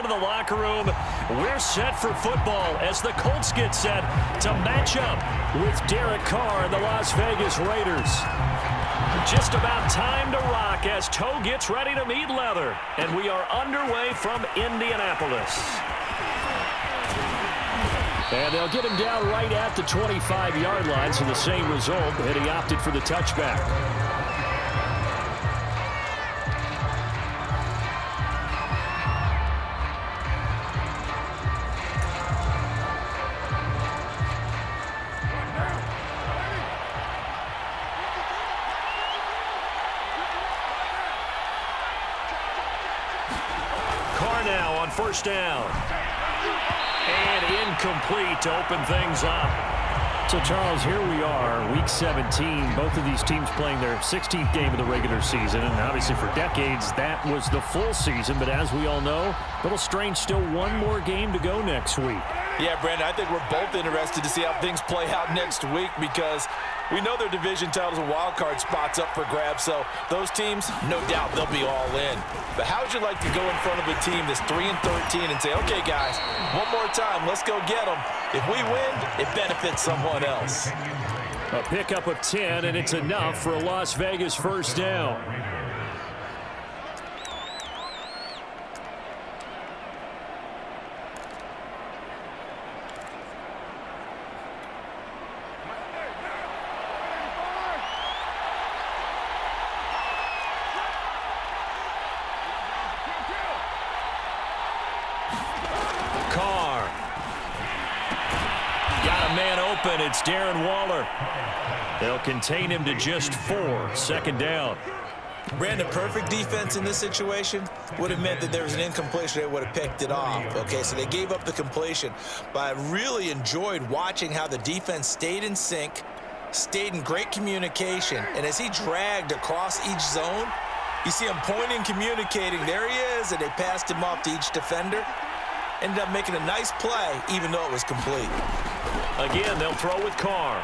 to the locker room. We're set for football as the Colts get set to match up with Derek Carr and the Las Vegas Raiders. Just about time to rock as toe gets ready to meet leather. And we are underway from Indianapolis. And they'll get him down right at the 25-yard line, so the same result, and he opted for the touchback. Carr now on first down. And incomplete to open things up. So, Charles, here we are, Week 17. Both of these teams playing their 16th game of the regular season. And obviously for decades, that was the full season. But as we all know, a little strange, still one more game to go next week. Yeah, Brandon, I think we're both interested to see how things play out next week because we know their division titles and wild card spots up for grabs. So those teams, no doubt, they'll be all in. But how would you like to go in front of a team that's 3-13 and say, okay, guys, one more time, let's go get them. If we win, it benefits someone else. A pickup of 10, and it's enough for a Las Vegas first down. It's Darren Waller. They'll contain him to just 4. Second down. Brandon, perfect defense in this situation would have meant that there was an incompletion. They would have picked it off. Okay, so they gave up the completion. But I really enjoyed watching how the defense stayed in sync, stayed in great communication. And as he dragged across each zone, you see him pointing, communicating. There he is, and they passed him off to each defender. Ended up making a nice play, even though it was complete. Again, they'll throw with Carr.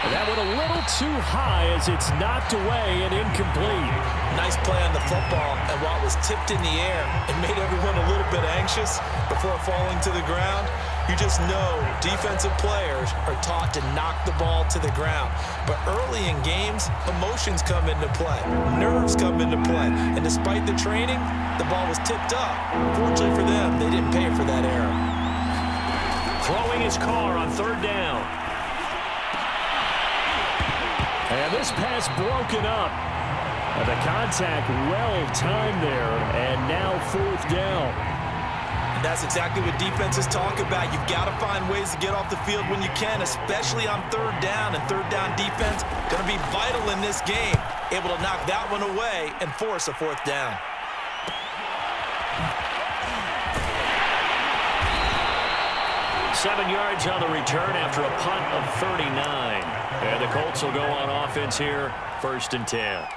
And that went a little too high as it's knocked away and incomplete. Nice play on the football, and while it was tipped in the air, it made everyone a little bit anxious before falling to the ground. You just know defensive players are taught to knock the ball to the ground. But early in games, emotions come into play. Nerves come into play. And despite the training, the ball was tipped up. Fortunately for them, they didn't pay for that error. Throwing his Carr on third down. And this pass broken up. And the contact well-timed there. And now fourth down. That's exactly what defenses talk about. You've got to find ways to get off the field when you can, especially on third down. And third down defense going to be vital in this game. Able to knock that one away and force a fourth down. Seven yards on the return after a punt of 39. And the Colts will go on offense here, 1st and 10.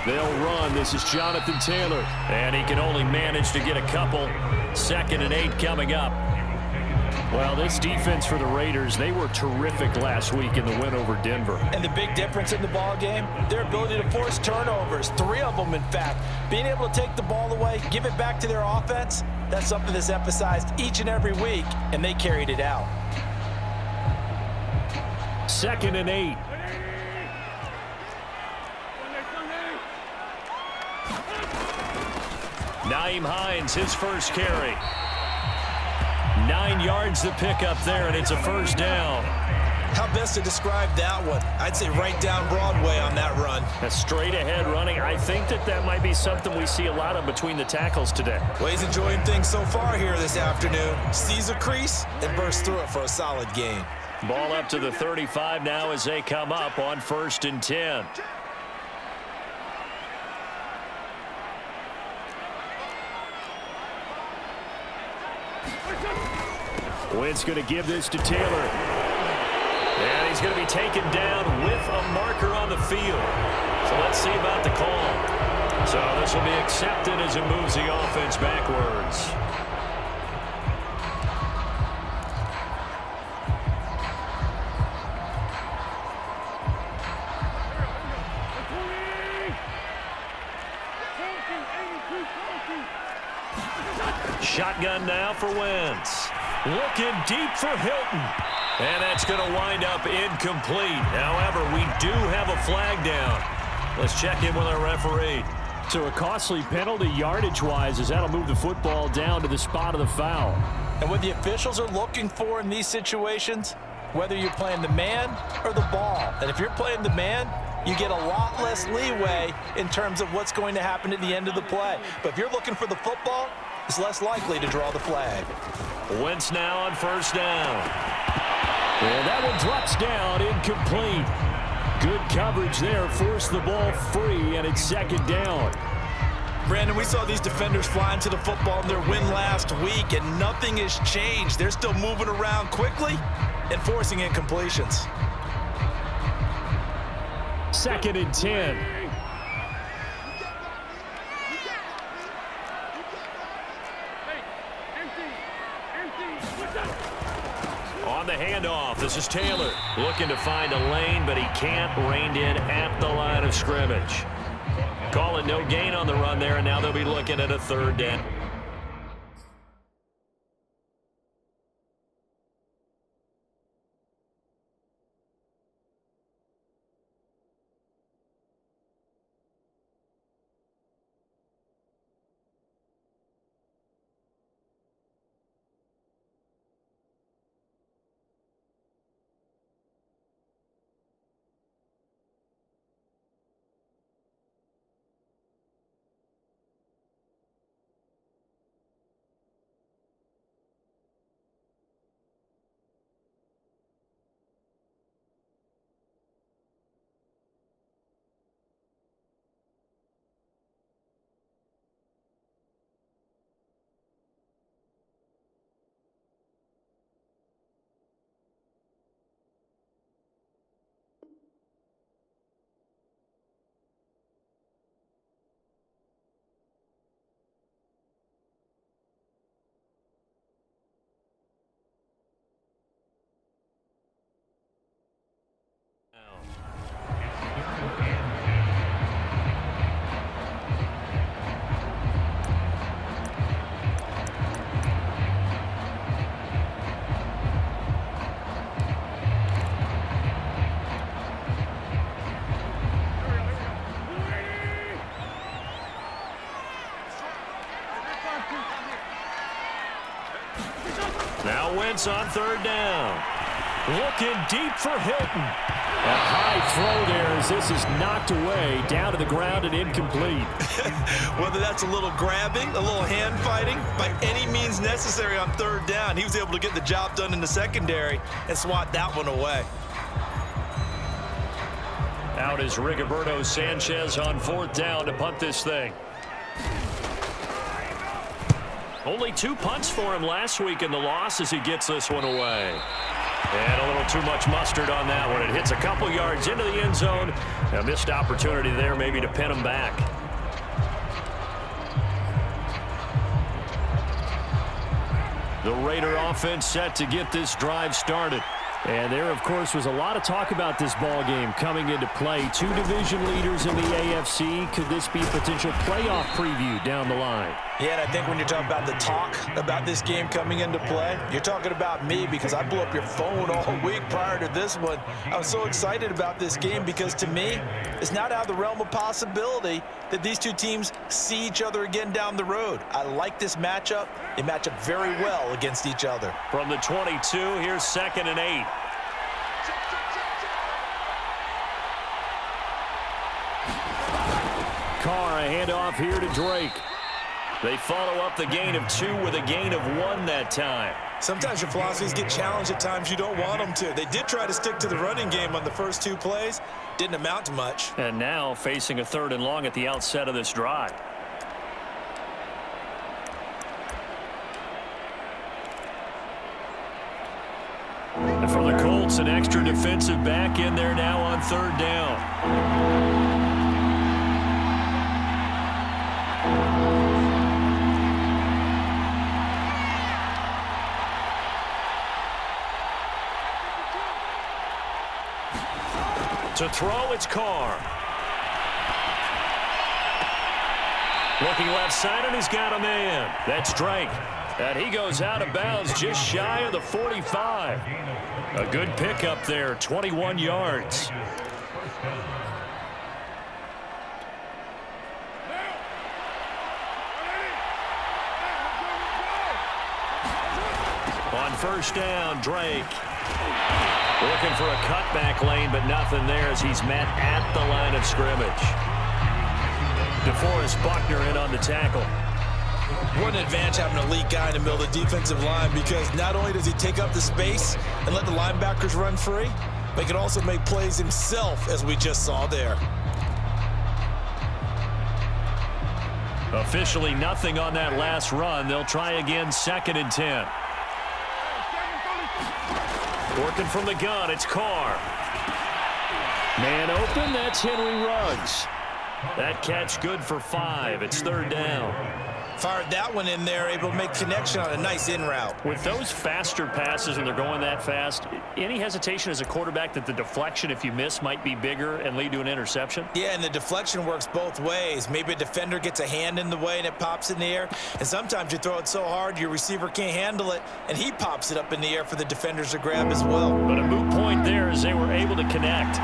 They'll run. This is Jonathan Taylor. And he can only manage to get a couple. 2nd and 8 coming up. Well, this defense for the Raiders, they were terrific last week in the win over Denver. And the big difference in the ball game, their ability to force turnovers. 3 of them, in fact. Being able to take the ball away, give it back to their offense, that's something that's emphasized each and every week, and they carried it out. 2nd and 8. Nyheim Hines, his first carry. 9 yards to pick up there, and it's a first down. How best to describe that one? I'd say right down Broadway on that run. A straight ahead running. I think that might be something we see a lot of between the tackles today. Well, he's enjoying things so far here this afternoon. Sees a crease and bursts through it for a solid gain. Ball up to the 35 now as they come up on 1st and 10. Wentz going to give this to Taylor. And he's going to be taken down with a marker on the field. So let's see about the call. So this will be accepted as it moves the offense backwards. Shotgun now for Wentz. Looking deep for Hilton. And that's going to wind up incomplete. However, we do have a flag down. Let's check in with our referee. So a costly penalty yardage-wise as that'll move the football down to the spot of the foul. And what the officials are looking for in these situations, whether you're playing the man or the ball. And if you're playing the man, you get a lot less leeway in terms of what's going to happen at the end of the play. But if you're looking for the football, it's less likely to draw the flag. Wentz now on first down. And that one drops down, incomplete. Good coverage there, forced the ball free, and it's second down. Brandon, we saw these defenders flying to the football in their win last week, and nothing has changed. They're still moving around quickly and forcing incompletions. 2nd and 10. On the handoff, this is Taylor. Looking to find a lane, but he can't. Reined in at the line of scrimmage. Calling no gain on the run there, and now they'll be looking at a 3rd down. Now Wentz on 3rd down. Looking deep for Hilton. A high throw there as this is knocked away down to the ground and incomplete. Whether that's a little grabbing, a little hand fighting, by any means necessary on 3rd down, he was able to get the job done in the secondary and swat that one away. Out is Rigoberto Sanchez on 4th down to punt this thing. Only 2 punts for him last week in the loss as he gets this one away. And a little too much mustard on that one. It hits a couple yards into the end zone. A missed opportunity there maybe to pin him back. The Raider offense set to get this drive started. And there, of course, was a lot of talk about this ball game coming into play. 2 division leaders in the AFC. Could this be a potential playoff preview down the line? Yeah, and I think when you're talking about the talk about this game coming into play, you're talking about me because I blew up your phone all week prior to this one. I was so excited about this game because, to me, it's not out of the realm of possibility that these two teams see each other again down the road. I like this matchup. They match up very well against each other. From the 22, here's 2nd and 8. Carr, a handoff here to Drake. They follow up the gain of 2 with a gain of 1 that time. Sometimes your philosophies get challenged at times you don't want them to. They did try to stick to the running game on the first 2 plays. Didn't amount to much. And now facing a 3rd and long at the outset of this drive. And for the Colts, an extra defensive back in there now on third down. To throw, it's Carr. Looking left side, and he's got a man. That's Drake. And he goes out of bounds just shy of the 45. A good pickup there, 21 yards. On first down, Drake. Looking for a cutback lane, but nothing there as he's met at the line of scrimmage. DeForest Buckner in on the tackle. What an advantage having an elite guy in the middle of the defensive line, because not only does he take up the space and let the linebackers run free, but he can also make plays himself, as we just saw there. Officially nothing on that last run. They'll try again, 2nd and 10. Working from the gun, it's Carr. Man open, that's Henry Ruggs. That catch good for 5. It's 3rd down. Fired that one in there, able to make connection on a nice in route. With those faster passes and they're going that fast, any hesitation as a quarterback that the deflection, if you miss, might be bigger and lead to an interception? Yeah, and the deflection works both ways. Maybe a defender gets a hand in the way and it pops in the air, and sometimes you throw it so hard your receiver can't handle it, and he pops it up in the air for the defenders to grab as well. But a moot point there as they were able to connect.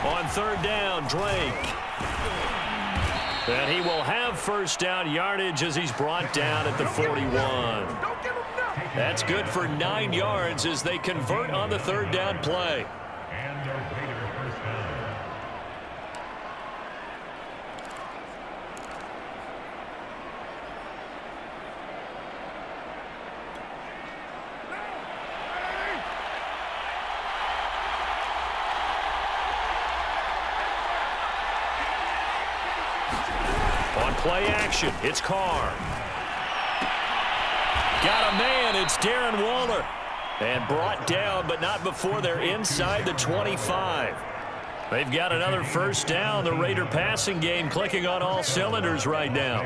On 3rd down, Drake. And he will have first down yardage as he's brought down at the 41. That's good for 9 yards as they convert on the 3rd down play. Play action. It's Carr. Got a man. It's Darren Waller. And brought down, but not before they're inside the 25. They've got another first down. The Raider passing game clicking on all cylinders right now.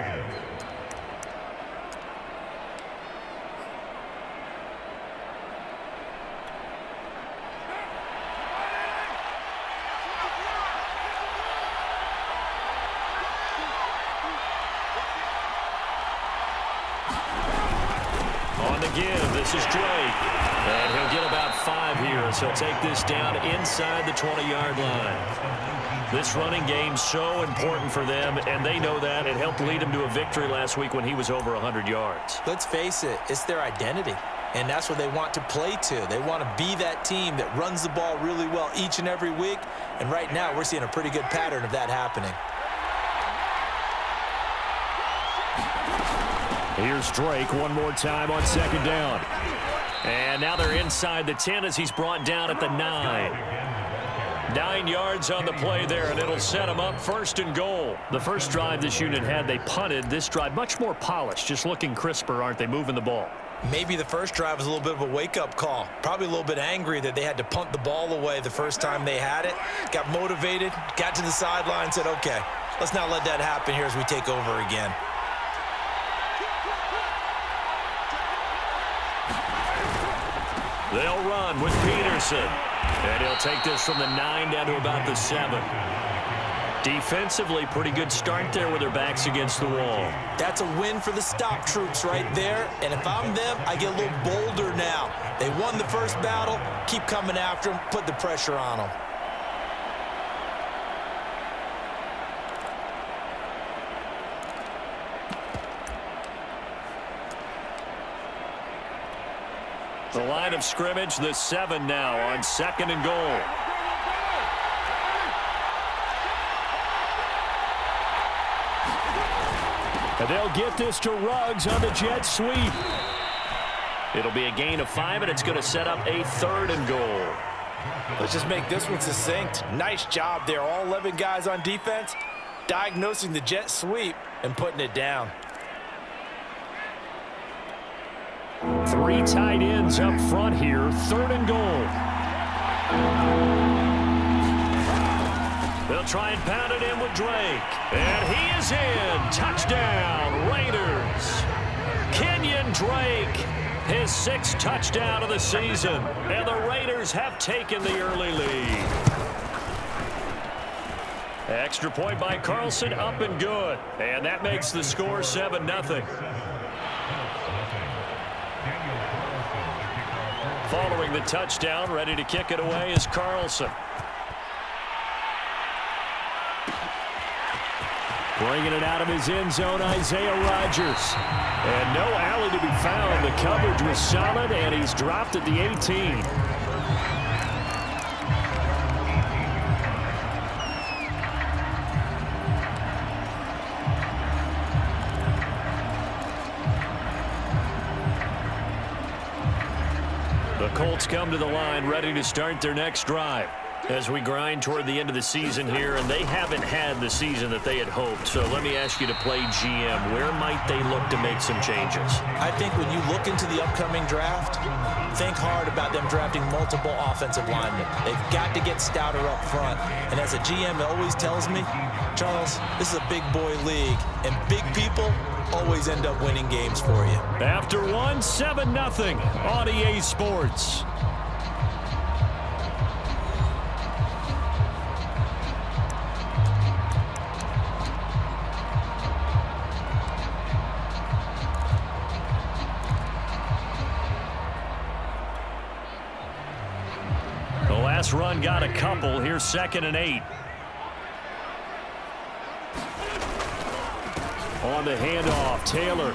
This is Drake, and he'll get about 5 here as he'll take this down inside the 20-yard line. This running game so important for them, and they know that. It helped lead him to a victory last week when he was over 100 yards. Let's face it, it's their identity, and that's what they want to play to. They want to be that team that runs the ball really well each and every week, and right now we're seeing a pretty good pattern of that happening. Here's Drake one more time on 2nd down. And now they're inside the 10 as he's brought down at the 9. 9 yards on the play there, and it'll set him up 1st and goal. The first drive this unit had, they punted. This drive much more polished, just looking crisper, aren't they, moving the ball? Maybe the first drive was a little bit of a wake-up call. Probably a little bit angry that they had to punt the ball away the first time they had it. Got motivated, got to the sideline, said, okay, let's not let that happen here as we take over again. They'll run with Peterson. And he'll take this from the 9 down to about the 7. Defensively, pretty good start there with their backs against the wall. That's a win for the stop troops right there. And if I'm them, I get a little bolder now. They won the first battle. Keep coming after them. Put the pressure on them. The line of scrimmage, the 7 now on 2nd and goal. And they'll get this to Ruggs on the jet sweep. It'll be a gain of 5, and it's going to set up a 3rd and goal. Let's just make this one succinct. Nice job there. All 11 guys on defense, diagnosing the jet sweep and putting it down. 3 tight ends up front here. 3rd and goal. They'll try and pound it in with Drake. And he is in. Touchdown, Raiders. Kenyon Drake, his 6th touchdown of the season. And the Raiders have taken the early lead. Extra point by Carlson, up and good. And that makes the score 7-0. Following the touchdown, ready to kick it away is Carlson. Bringing it out of his end zone, Isaiah Rodgers. And no alley to be found. The coverage was solid, and he's dropped at the 18. The Colts come to the line, ready to start their next drive. As we grind toward the end of the season here, and they haven't had the season that they had hoped. So let me ask you to play GM. Where might they look to make some changes? I think when you look into the upcoming draft, think hard about them drafting multiple offensive linemen. They've got to get stouter up front. And as a GM always tells me, Charles, this is a big boy league, and big people always end up winning games for you. After 7-0 on EA Sports. Last run got a couple. Here's 2nd and 8. On the handoff, Taylor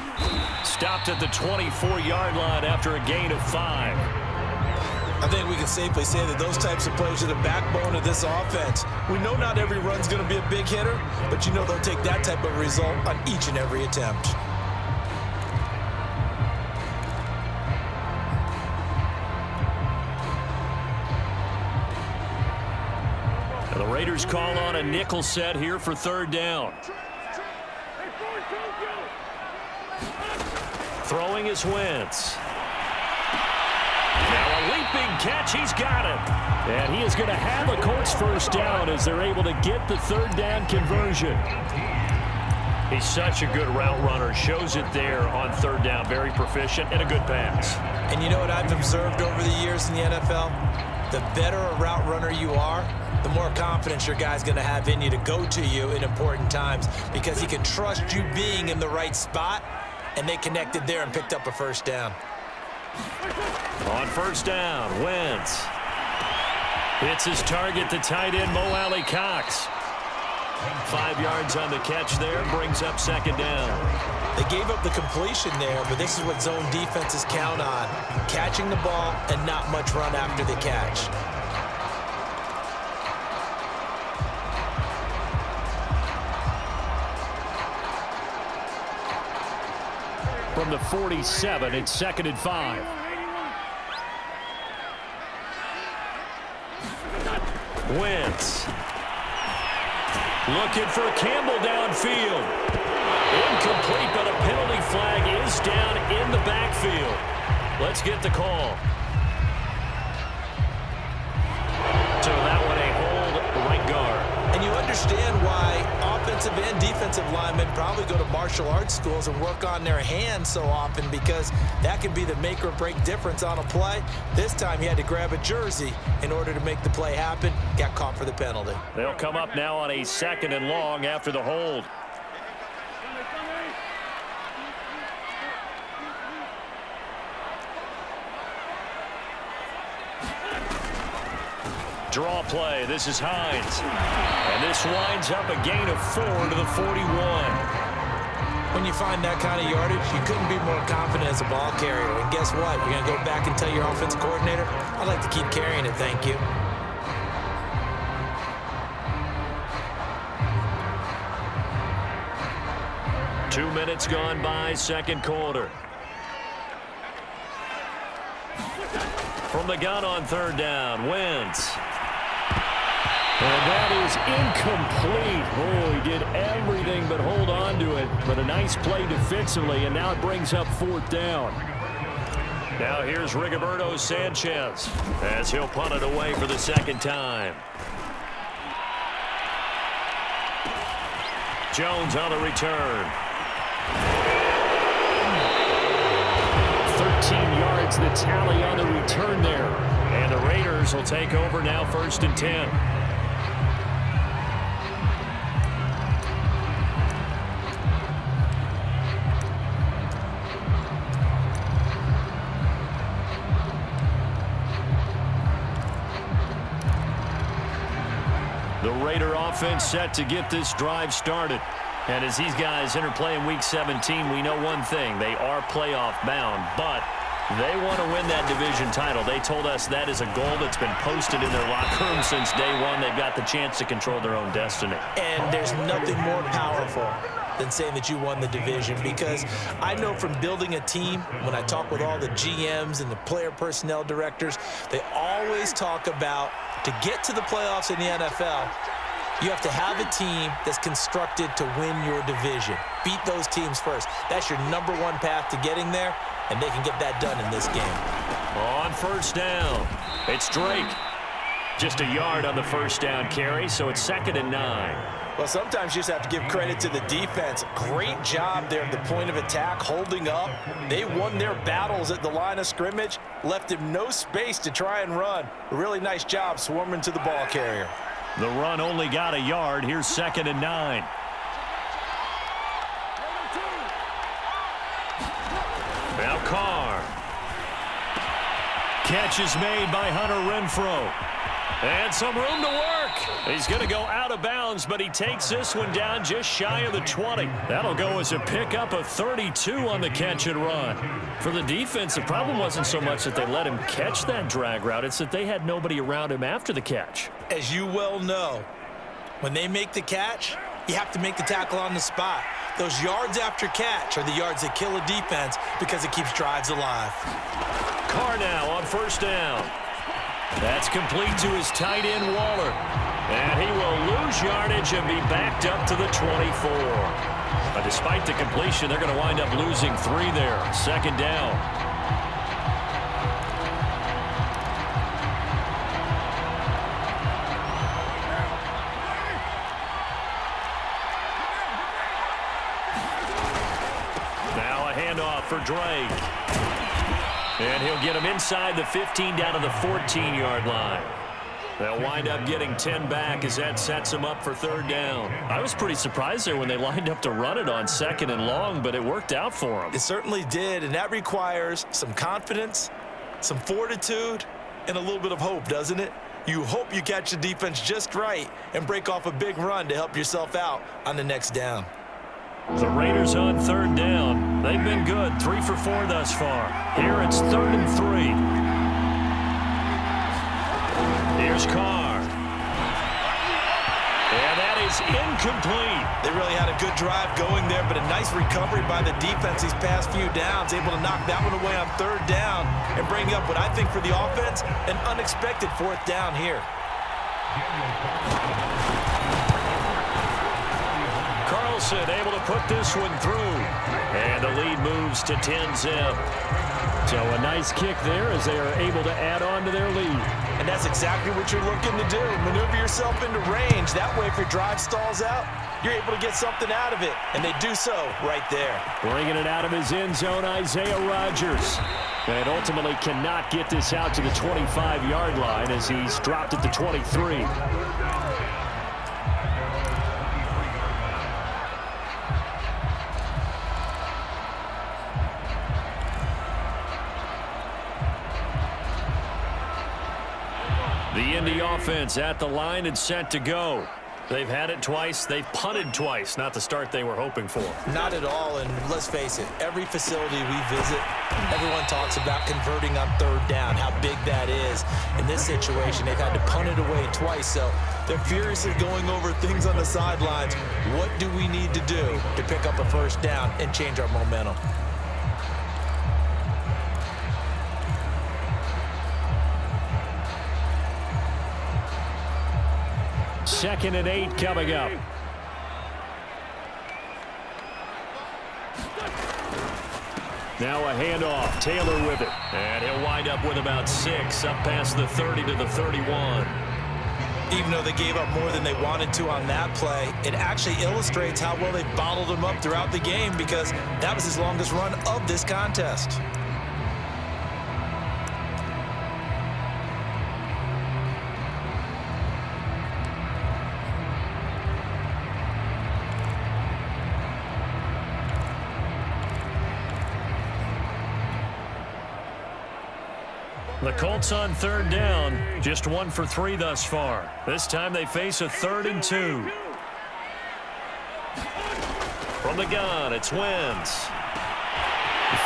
stopped at the 24-yard line after a gain of 5. I think we can safely say that those types of plays are the backbone of this offense. We know not every run's going to be a big hitter, but you know they'll take that type of result on each and every attempt. The Raiders call on a nickel set here for 3rd down. Throwing is Wentz. Now a leaping catch. He's got it. And he is going to have the Colts 1st down as they're able to get the 3rd down conversion. He's such a good route runner. Shows it there on 3rd down. Very proficient and a good pass. And you know what I've observed over the years in the NFL? The better a route runner you are, the more confidence your guy's going to have in you to go to you in important times, because he can trust you being in the right spot, and they connected there and picked up a 1st down. On 1st down, Wentz hits his target, the tight end, Mo Alley Cox. 5 yards on the catch there, brings up 2nd down. They gave up the completion there, but this is what zone defenses count on: catching the ball and not much run after the catch. From the 47, it's 2nd and 5. Wentz looking for Campbell downfield. Incomplete, but a penalty flag is down in the backfield. Let's get the call. So that one a hold, right guard. And you understand why offensive and defensive linemen probably go to martial arts schools and work on their hands so often, because that can be the make or break difference on a play. This time he had to grab a jersey in order to make the play happen. Got caught for the penalty. They'll come up now on a 2nd and long after the hold. Draw play. This is Hines. And this winds up a gain of 4 to the 41. When you find that kind of yardage, you couldn't be more confident as a ball carrier. And guess what? You're going to go back and tell your offensive coordinator, I'd like to keep carrying it, thank you. Two minutes gone by, 2nd quarter. From the gun on third down, Wentz. And that is incomplete. Oh, he did everything but hold on to it. But a nice play defensively, and now it brings up fourth down. Now here's Rigoberto Sanchez as he'll punt it away for the second time. Jones on the return. 13 yards the tally on the return there. And the Raiders will take over now, 1st and 10. The Raider offense set to get this drive started. And as these guys interplay in Week 17, we know one thing. They are playoff bound, but they want to win that division title. They told us that is a goal that's been posted in their locker room since day one. They've got the chance to control their own destiny. And there's nothing more powerful than saying that you won the division, because I know from building a team, when I talk with all the GMs and the player personnel directors, they always talk about, to get to the playoffs in the NFL, you have to have a team that's constructed to win your division. Beat those teams first. That's your number one path to getting there, and they can get that done in this game. On first down, it's Drake. Just a yard on the first down carry, so it's 2nd and 9. Well, sometimes you just have to give credit to the defense. Great job there at the point of attack, holding up. They won their battles at the line of scrimmage, left him no space to try and run. A really nice job swarming to the ball carrier. The run only got a yard. Here's 2nd and 9. Now Carr. Catch is made by Hunter Renfrow. And some room to work. He's going to go out of bounds, but he takes this one down just shy of the 20. That'll go as a pickup of 32 on the catch and run. For the defense, the problem wasn't so much that they let him catch that drag route. It's that they had nobody around him after the catch. As you well know, when they make the catch, you have to make the tackle on the spot. Those yards after catch are the yards that kill a defense because it keeps drives alive. Carr now on first down. That's complete to his tight end, Waller. And he will lose yardage and be backed up to the 24. But despite the completion, they're going to wind up losing 3 there. 2nd down. Now a handoff for Drake. And he'll get him inside the 15 down to the 14-yard line. They'll wind up getting 10 back as that sets him up for 3rd down. I was pretty surprised there when they lined up to run it on 2nd and long, but it worked out for them. It certainly did, and that requires some confidence, some fortitude, and a little bit of hope, doesn't it? You hope you catch the defense just right and break off a big run to help yourself out on the next down. The Raiders on 3rd down. They've been good, 3 for 4 thus far. Here it's 3rd and 3. Here's Carr. And that is incomplete. They really had a good drive going there, but a nice recovery by the defense these past few downs, able to knock that one away on 3rd down and bring up what I think for the offense, an unexpected 4th down here. Carlson able to put this one through. And the lead moves to 10-zip. So a nice kick there as they are able to add on to their lead. And that's exactly what you're looking to do. Maneuver yourself into range. That way, if your drive stalls out, you're able to get something out of it. And they do so right there. Bringing it out of his end zone, Isaiah Rodgers. And ultimately cannot get this out to the 25-yard line as he's dropped at the 23. The Indy offense at the line and set to go. They've had it twice. They've punted twice. Not the start they were hoping for. Not at all, and let's face it, every facility we visit, everyone talks about converting on 3rd down, how big that is. In this situation, they've had to punt it away twice, so they're furiously going over things on the sidelines. What do we need to do to pick up a 1st down and change our momentum? 2nd and 8 coming up. Now a handoff. Taylor with it. And he'll wind up with about 6, up past the 30 to the 31. Even though they gave up more than they wanted to on that play, it actually illustrates how well they bottled him up throughout the game, because that was his longest run of this contest. The Colts on 3rd down, just 1 for 3 thus far. This time they face a 3rd and 2. From the gun, it's Wentz.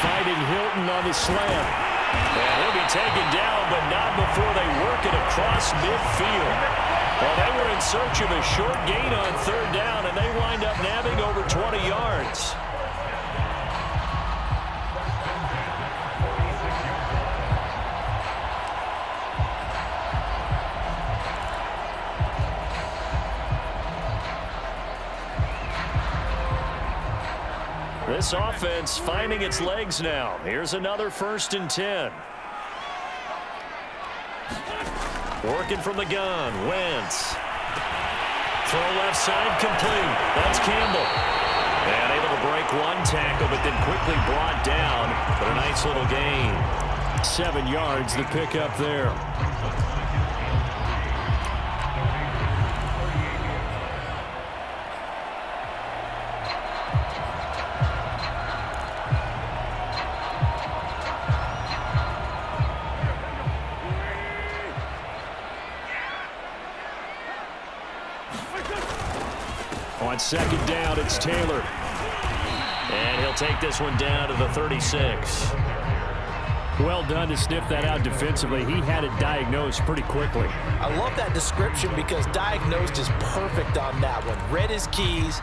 Fighting Hilton on the slant. And he'll be taken down, but not before they work it across midfield. Well, they were in search of a short gain on 3rd down, and they wind up nabbing over 20 yards. This offense finding its legs now. Here's another 1st and 10. Working from the gun, Wentz. Throw left side complete. That's Campbell. And able to break 1 tackle, but then quickly brought down. But a nice little gain. 7 yards, the pickup there. On 2nd down, it's Taylor. And he'll take this one down to the 36. Well done to sniff that out defensively. He had it diagnosed pretty quickly. I love that description, because diagnosed is perfect on that one. Read his keys,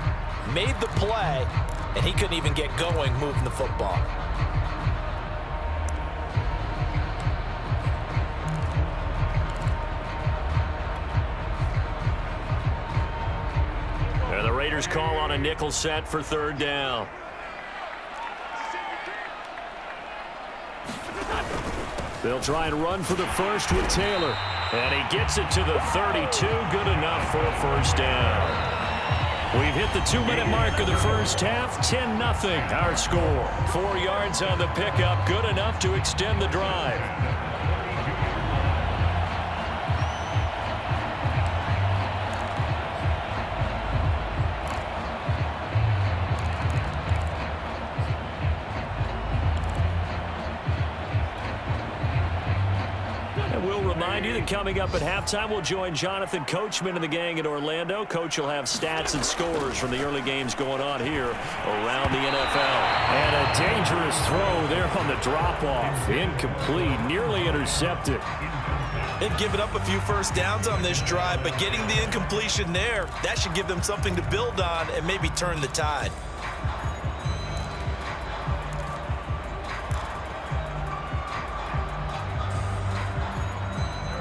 made the play, and he couldn't even get going moving the football. And the Raiders call on a nickel set for 3rd down. They'll try and run for the first with Taylor. And he gets it to the 32. Good enough for a 1st down. We've hit the 2-minute mark of the first half. 10-0 our score. 4 yards on the pickup. Good enough to extend the drive. Remind you that coming up at halftime, we'll join Jonathan Coachman and the gang in Orlando. Coach will have stats and scores from the early games going on here around the NFL. And a dangerous throw there on the drop-off. Incomplete, nearly intercepted. They've given up a few 1st downs on this drive, but getting the incompletion there, that should give them something to build on and maybe turn the tide.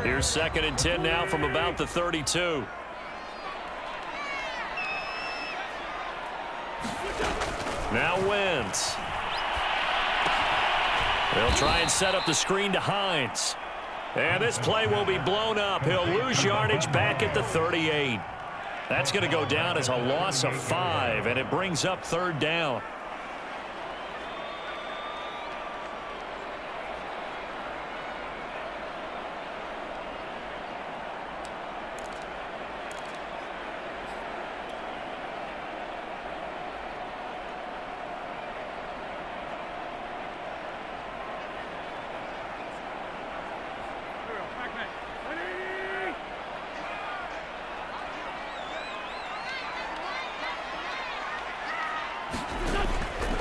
Here's 2nd and 10 now from about the 32. Now Wentz. They'll try and set up the screen to Hines. And this play will be blown up. He'll lose yardage back at the 38. That's going to go down as a loss of 5, and it brings up 3rd down.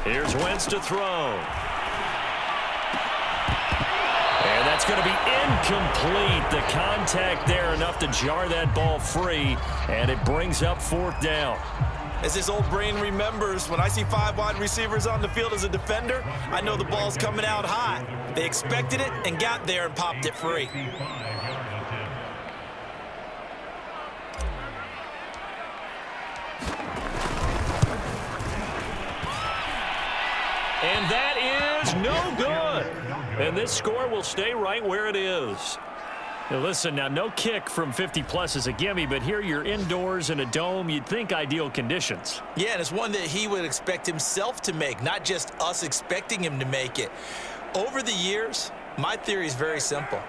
Here's Wentz to throw. And that's going to be incomplete. The contact there enough to jar that ball free, and it brings up 4th down. As his old brain remembers, when I see 5 wide receivers on the field as a defender, I know the ball's coming out hot. They expected it and got there and popped it free. And that is no good. And this score will stay right where it is. Now listen, now no kick from 50-plus is a gimme, but here you're indoors in a dome. You'd think ideal conditions. Yeah, and it's one that he would expect himself to make, not just us expecting him to make it. Over the years, my theory is very simple.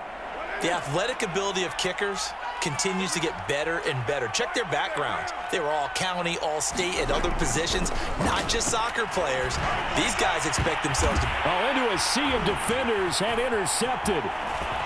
The athletic ability of kickers continues to get better and better. Check their backgrounds. They were all county, all state, at other positions, not just soccer players. These guys expect themselves to... Into a sea of defenders and intercepted.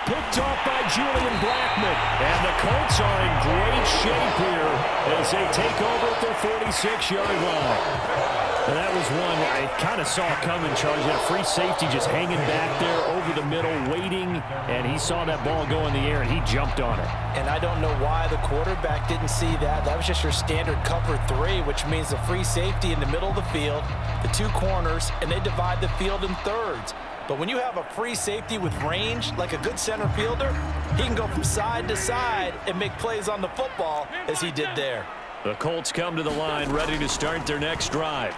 Picked off by Julian Blackman. And the Colts are in great shape here as they take over at their 46-yard line. And that was one I kind of saw coming, Charles. He had a free safety just hanging back there over the middle, waiting, and he saw that ball go in the air, and he jumped on it. And I don't know why the quarterback didn't see that. That was just your standard cover 3, which means the free safety in the middle of the field, the 2 corners, and they divide the field in thirds. But when you have a free safety with range, like a good center fielder, he can go from side to side and make plays on the football as he did there. The Colts come to the line, ready to start their next drive.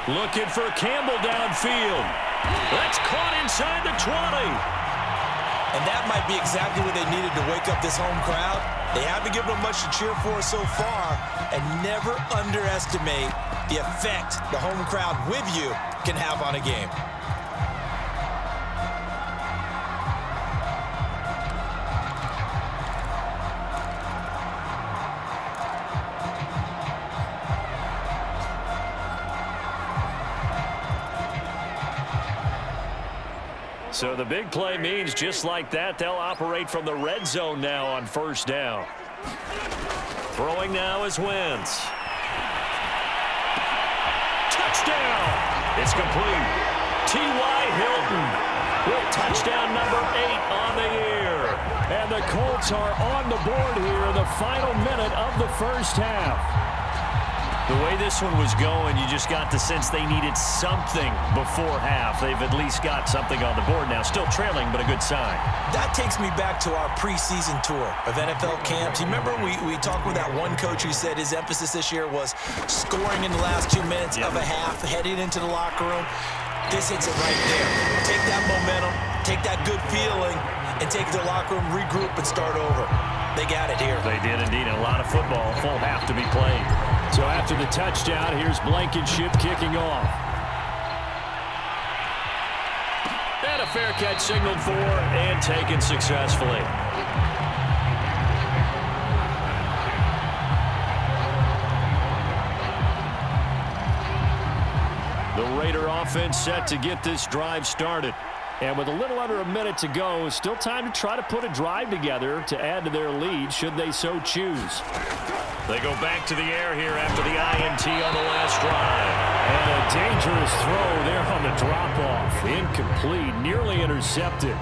Looking for Campbell downfield. That's caught inside the 20. And that might be exactly what they needed to wake up this home crowd. They haven't given them much to cheer for so far, and never underestimate the effect the home crowd with you can have on a game. So the big play means just like that, they'll operate from the red zone now on first down. Throwing now is Wentz. Touchdown! It's complete. T.Y. Hilton with touchdown number 8 on the year. And the Colts are on the board here in the final minute of the first half. The way this one was going, you just got the sense they needed something before half. They've at least got something on the board now. Still trailing, but a good sign. That takes me back to our preseason tour of NFL camps. You remember we talked with that one coach who said his emphasis this year was scoring in the last 2 minutes of a half, heading into the locker room. This hits it right there. Take that momentum, take that good feeling, and take it to the locker room, regroup, and start over. They got it here. They did indeed. A lot of football, full half to be played. So after the touchdown, here's Blankenship kicking off. And a fair catch signaled for and taken successfully. The Raider offense set to get this drive started. And with a little under a minute to go, still time to try to put a drive together to add to their lead should they so choose. They go back to the air here after the INT on the last drive. And a dangerous throw there on the drop-off. Incomplete, nearly intercepted.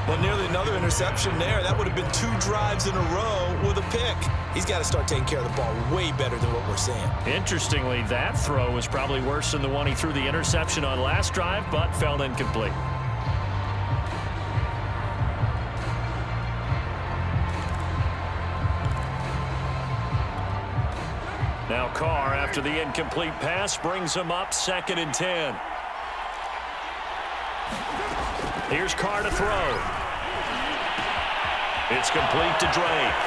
Well, nearly another interception there. That would have been 2 drives in a row with a pick. He's got to start taking care of the ball way better than what we're seeing. Interestingly, that throw was probably worse than the one he threw the interception on last drive, but fell incomplete. Now Carr, after the incomplete pass, brings him up 2nd and 10. Here's Carr to throw. It's complete to Drake.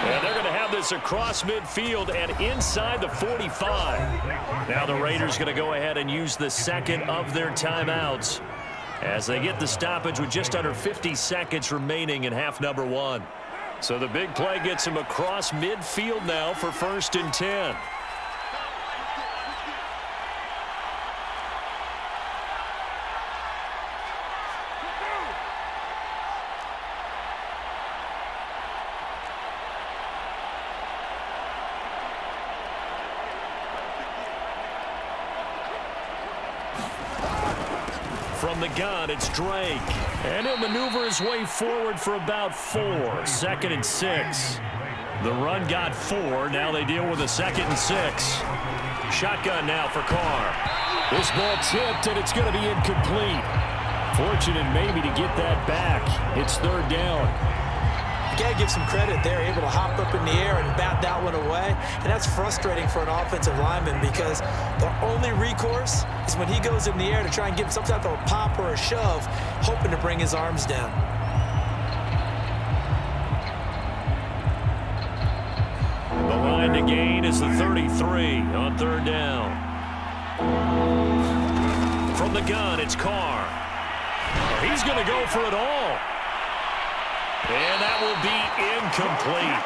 And they're going to have this across midfield and inside the 45. Now the Raiders going to go ahead and use the second of their timeouts as they get the stoppage with just under 50 seconds remaining in half number 1. So the big play gets him across midfield now for 1st and 10. From the gun, it's Drake. And he'll maneuver his way forward for about 4. 2nd and 6. The run got 4. Now they deal with a 2nd and 6. Shotgun now for Carr. This ball tipped, and it's going to be incomplete. Fortunate maybe to get that back. It's 3rd down. You got to give some credit. They're able to hop up in the air and bat that one away. And that's frustrating for an offensive lineman because their only recourse is when he goes in the air to try and give some type of a pop or a shove, hoping to bring his arms down. The line to gain is the 33 on third down. From the gun, it's Carr. He's going to go for it all. And that will be incomplete.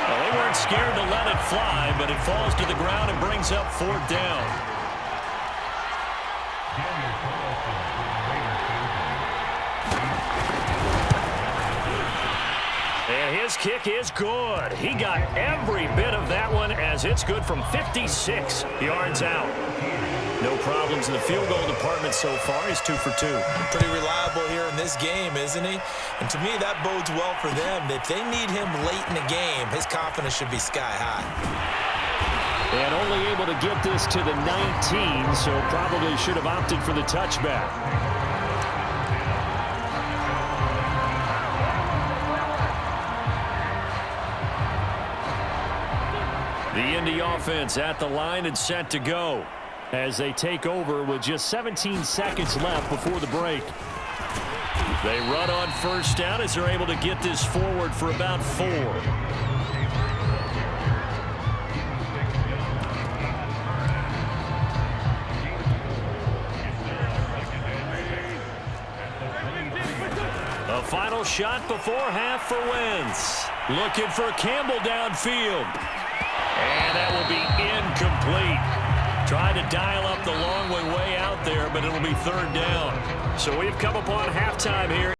Well, they weren't scared to let it fly, but it falls to the ground and brings up fourth down. And his kick is good. He got every bit of that one as it's good from 56 yards out. No problems in the field goal department so far. He's 2 for 2. Pretty reliable here in this game, isn't he? And to me, that bodes well for them. If they need him late in the game, his confidence should be sky high. And only able to get this to the 19, so probably should have opted for the touchback. The Indy offense at the line and set to go as they take over with just 17 seconds left before the break. They run on first down as they're able to get this forward for about 4. A final shot before half for Wentz. Looking for Campbell downfield. And that will be incomplete. Tried to dial up the long way out there, but it'll be third down. So we've come upon halftime here.